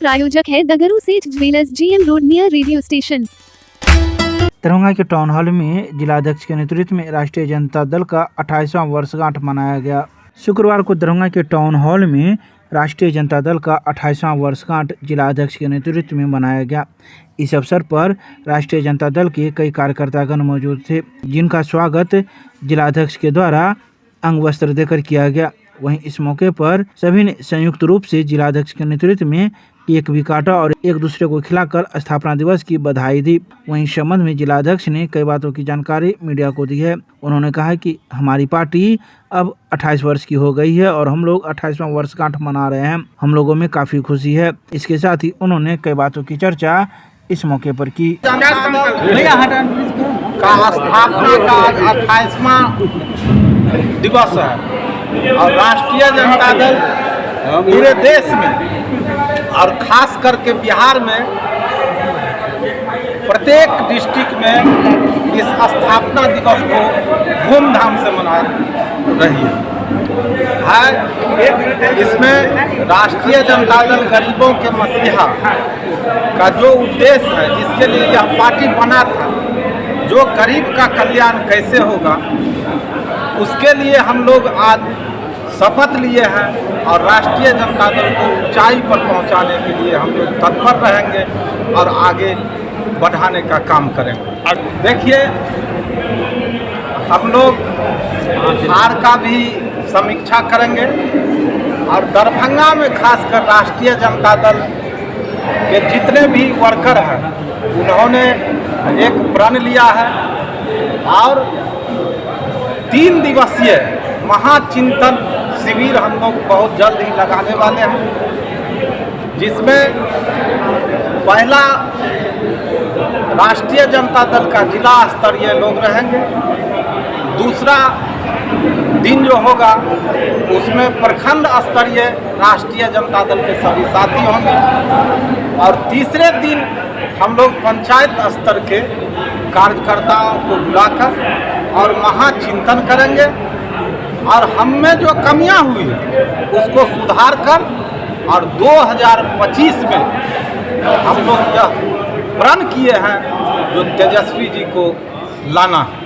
प्रायोजक है दगरू सेठ jewellers, GM road near radio station. Darbhanga के टाउन हॉल में जिलाध्यक्ष के नेतृत्व में राष्ट्रीय जनता दल का 28वां वर्षगांठ मनाया गया। शुक्रवार को दरभंगा के टाउन हॉल में राष्ट्रीय जनता दल का 28वां वर्षगांठ जिलाध्यक्ष के नेतृत्व में मनाया गया। इस अवसर पर राष्ट्रीय जनता दल के कई कार्यकर्तागण मौजूद थे, जिनका स्वागत जिलाध्यक्ष के द्वारा अंग वस्त्र देकर किया गया। वहीं इस मौके पर सभी ने संयुक्त रूप से जिलाध्यक्ष के नेतृत्व में केक भी काटा और एक दूसरे को खिलाकर स्थापना दिवस की बधाई दी। वहीं इस संबंध में जिलाध्यक्ष ने कई बातों की जानकारी मीडिया को दी है। उन्होंने कहा कि हमारी पार्टी अब 28 वर्ष की हो गई है और हम लोग 28वां वर्षगांठ मना रहे हैं। हम लोगों में काफी खुशी है। इसके साथ ही उन्होंने कई बातों की चर्चा इस मौके पर की। स्थापना का आज 28वां दिवस है और राष्ट्रीय जनता दल पूरे देश में और खास करके बिहार में प्रत्येक डिस्ट्रिक्ट में इस स्थापना दिवस को धूमधाम से मना रही है। इसमें राष्ट्रीय जनता दल गरीबों के मसीहा का जो उद्देश्य है, जिसके लिए यह पार्टी बना था, जो गरीब का कल्याण कैसे होगा, उसके लिए हम लोग आज शपथ लिए हैं और राष्ट्रीय जनता दल को ऊंचाई पर पहुंचाने के लिए हम लोग तत्पर रहेंगे और आगे बढ़ाने का काम करेंगे। देखिए, हम लोग हार का भी समीक्षा करेंगे और दरभंगा में खासकर राष्ट्रीय जनता दल के जितने भी वर्कर हैं, उन्होंने एक प्रण लिया है और 3 दिवसीय महाचिंतन शिविर हम लोग बहुत जल्द ही लगाने वाले हैं, जिसमें पहला राष्ट्रीय जनता दल का जिला स्तरीय लोग रहेंगे, दूसरा दिन जो होगा उसमें प्रखंड स्तरीय राष्ट्रीय जनता दल के सभी साथी होंगे और तीसरे दिन हम लोग पंचायत स्तर के कार्यकर्ताओं को बुलाकर और महाचिंतन करेंगे और हम में जो कमियां हुई उसको सुधार कर और 2025 में हम लोग यह प्रण किए हैं जो तेजस्वी जी को लाना है।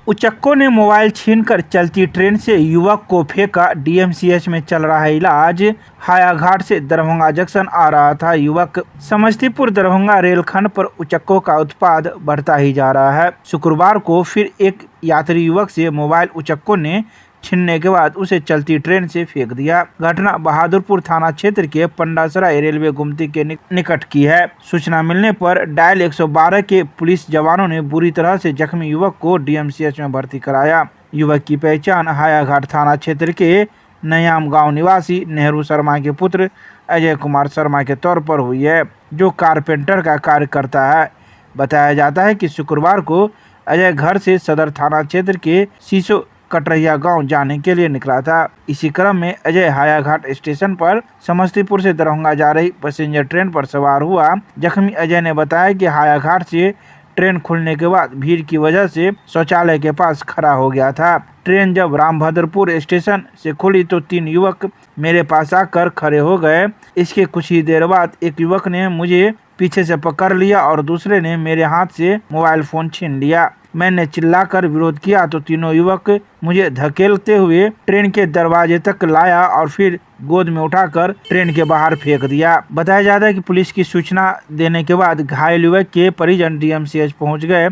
उचक्कों ने मोबाइल छीनकर चलती ट्रेन से युवक को फेंका। DMCH में चल रहा है इलाज। हायाघाट से दरभंगा जंक्शन आ रहा था युवक। समस्तीपुर दरभंगा रेलखंड पर उचक्कों का उत्पाद बढ़ता ही जा रहा है। शुक्रवार को फिर एक यात्री युवक से मोबाइल उचक्कों ने छीनने के बाद उसे चलती ट्रेन से फेंक दिया। घटना बहादुरपुर थाना क्षेत्र के पंडासराय रेलवे गुमती के निकट की है। सूचना मिलने पर डायल 112 के पुलिस जवानों ने बुरी तरह से जख्मी युवक को DMCH में भर्ती कराया। युवक की पहचान हायाघाट थाना क्षेत्र के नयाम गांव निवासी नेहरू शर्मा के पुत्र अजय कुमार शर्मा के तौर पर हुई है, जो कारपेंटर का कार्य करता है। बताया जाता है कि शुक्रवार को अजय घर से सदर थाना क्षेत्र के सीसो कटरैया गांव जाने के लिए निकला था। इसी क्रम में अजय हायाघाट स्टेशन पर समस्तीपुर से दरभंगा जा रही पैसेंजर ट्रेन पर सवार हुआ। जख्मी अजय ने बताया कि हायाघाट से ट्रेन खुलने के बाद भीड़ की वजह से शौचालय के पास खड़ा हो गया था। ट्रेन जब रामभद्रपुर स्टेशन से खुली तो 3 युवक मेरे पास आकर खड़े हो गए। इसके कुछ ही देर बाद एक युवक ने मुझे पीछे से पकड़ लिया और दूसरे ने मेरे हाथ से मोबाइल फोन छीन लिया। मैंने चिल्लाकर विरोध किया तो तीनों युवक मुझे धकेलते हुए ट्रेन के दरवाजे तक लाया और फिर गोद में उठाकर ट्रेन के बाहर फेंक दिया। बताया जाता है कि पुलिस की सूचना देने के बाद घायल युवक के परिजन DMCH पहुंच गए।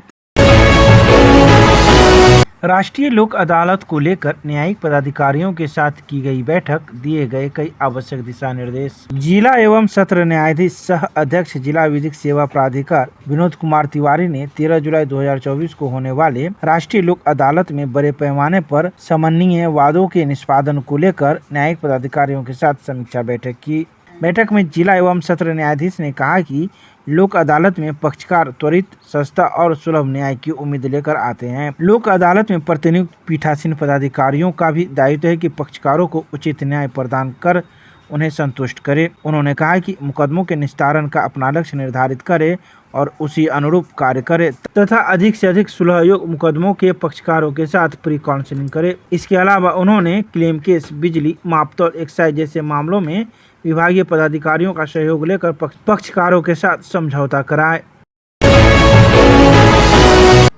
राष्ट्रीय लोक अदालत को लेकर न्यायिक पदाधिकारियों के साथ की गई बैठक, दिए गए कई आवश्यक दिशा निर्देश। जिला एवं सत्र न्यायाधीश सह अध्यक्ष जिला विधिक सेवा प्राधिकार विनोद कुमार तिवारी ने 13 जुलाई 2024 को होने वाले राष्ट्रीय लोक अदालत में बड़े पैमाने पर समन्वयनीय वादों के निष्पादन को लेकर न्यायिक पदाधिकारियों के साथ समीक्षा बैठक की। बैठक में जिला एवं सत्र न्यायाधीश ने कहा कि लोक अदालत में पक्षकार त्वरित, सस्ता और सुलभ न्याय की उम्मीद लेकर आते हैं। लोक अदालत में प्रतिनियुक्त पीठासीन पदाधिकारियों का भी दायित्व है कि पक्षकारों को उचित न्याय प्रदान कर उन्हें संतुष्ट करे। उन्होंने कहा कि मुकदमों के निस्तारण का अपना लक्ष्य निर्धारित करे और उसी अनुरूप कार्य करे तथा अधिक से अधिक सुलह योग्य मुकदमों के पक्षकारों के साथ प्री काउंसलिंग करे। इसके अलावा उन्होंने क्लेम केस, बिजली, मापतौल, एक्साइज जैसे मामलों में विभागीय पदाधिकारियों का सहयोग लेकर पक्षकारों के साथ समझौता कराए।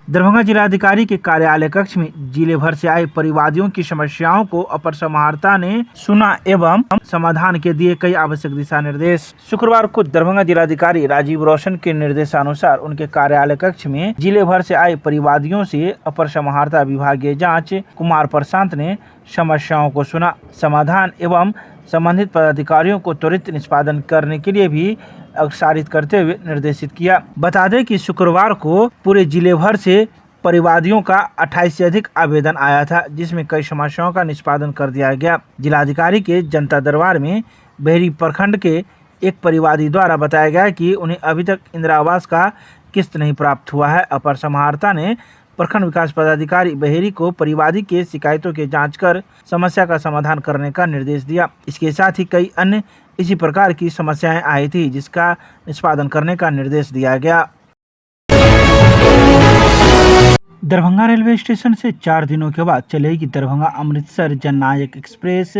दरभंगा जिलाधिकारी के कार्यालय कक्ष में जिले भर से आए परिवादियों की समस्याओं को अपर समाहर्ता ने सुना एवं समाधान के दिए कई आवश्यक दिशा निर्देश। शुक्रवार को दरभंगा जिलाधिकारी राजीव रोशन के निर्देशानुसार उनके कार्यालय कक्ष में जिले भर से आए परिवादियों से अपर समाहर्ता विभागीय जांच कुमार प्रशांत ने समस्याओं को सुना, समाधान एवं संबंधित पदाधिकारियों को त्वरित निष्पादन करने के लिए भी अग्रसारित करते हुए निर्देशित किया। बता दें कि शुक्रवार को पूरे जिले भर से परिवादियों का 28 से अधिक आवेदन आया था, जिसमें कई समस्याओं का निष्पादन कर दिया गया। जिलाधिकारी के जनता दरबार में बहेरी प्रखंड के एक परिवादी द्वारा बताया गया कि उन्हें अभी तक इंदिरा आवास का किस्त नहीं प्राप्त हुआ है। अपर समाहर्ता ने प्रखंड विकास पदाधिकारी बहेरी को परिवादी के शिकायतों की जांच कर समस्या का समाधान करने का निर्देश दिया। इसके साथ ही कई अन्य इसी प्रकार की समस्याएं आई थी, जिसका निष्पादन करने का निर्देश दिया गया। दरभंगा रेलवे स्टेशन से 4 दिनों के बाद चलेगी दरभंगा अमृतसर जननायक एक्सप्रेस,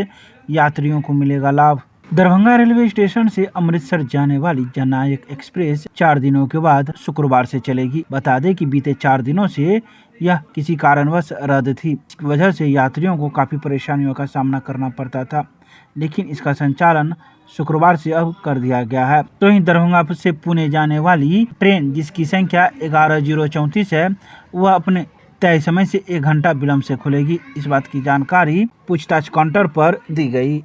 यात्रियों को मिलेगा लाभ। दरभंगा रेलवे स्टेशन से अमृतसर जाने वाली जननायक एक्सप्रेस 4 दिनों के बाद शुक्रवार से चलेगी। बता दें कि बीते 4 दिनों से यह किसी कारणवश रद्द थी। इसकी वजह से यात्रियों को काफी परेशानियों का सामना करना पड़ता था, लेकिन इसका संचालन शुक्रवार से अब कर दिया गया है। तो ही दरभंगा से पुणे जाने वाली ट्रेन, जिसकी संख्या 11034 है, वह अपने तय समय से 1 घंटा विलम्ब से खुलेगी। इस बात की जानकारी पूछताछ काउंटर पर दी गई।